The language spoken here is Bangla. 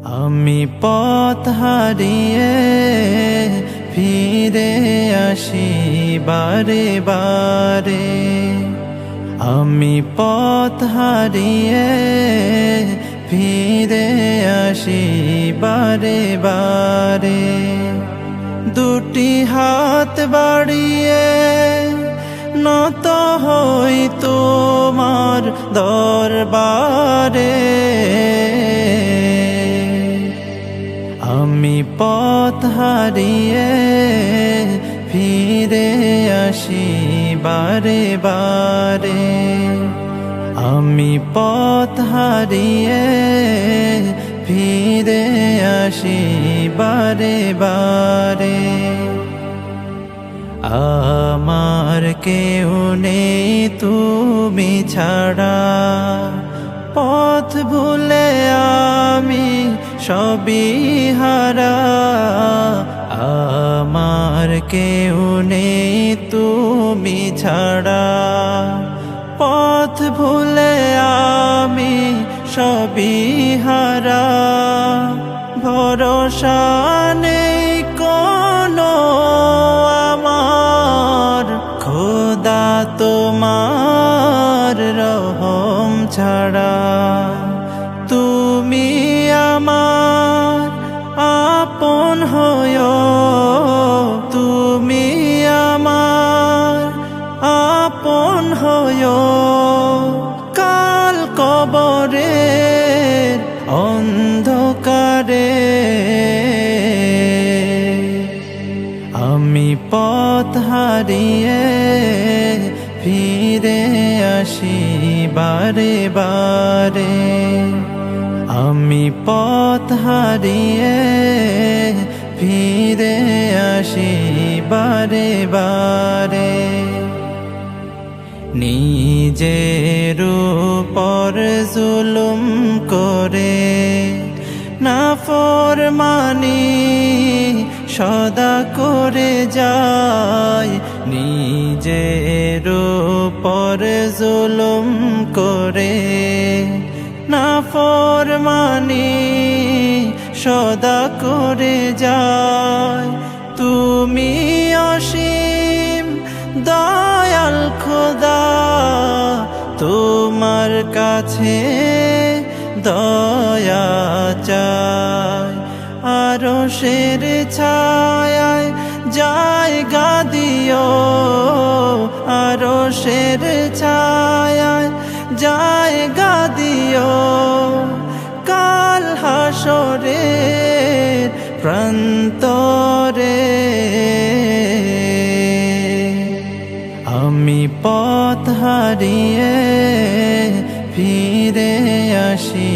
আমি পথ হারিয়ে ফিরে আসি বারে বারে। আমি পথ হারিয়ে ফিরে আসি বারে বারে। দুটি হাত বাড়িয়ে নত হই তোমার দরবারে। আমি পথ হারিয়ে ফিরে আসি বারে বারে। আমি পথ হারিয়ে ফিরে আসি বারে বারে। আমার কেউ নেই তুমি ছাড়া, পথ ভুলে আমি সবই হারা। আমার কেউ নেই তুমি ছাড়া, পথ ভুলে আমি সবই হারা। ভরসা নেই কোনো আমার, খোদা তোমার রহম ছাড়া। তুমি আমার আপন হয়ো, তুমি আমার আপন হয়ো। কাল কবরের অন্ধকারে আমি পথ হারিয়ে ফিরে আসি বারে বারে। আমি পথ হারিয়ে ফিরে আসি বারে বারে। নিজের উপর জুলুম করে নাফরমানি সদা করে যায়। নিজের উপর জুলুম করে নাফরমানি সদা করে যায়। তুমি অসীম দয়াল খোদা, তোমার কাছে দয়া চাই। আরশের ছায়ায় জায়গা দিও, আরশের ছায়ায় জায়গা দিও। কাল হাসরের প্রান্তরে আমি পথ হারিয়ে ফিরে আসি।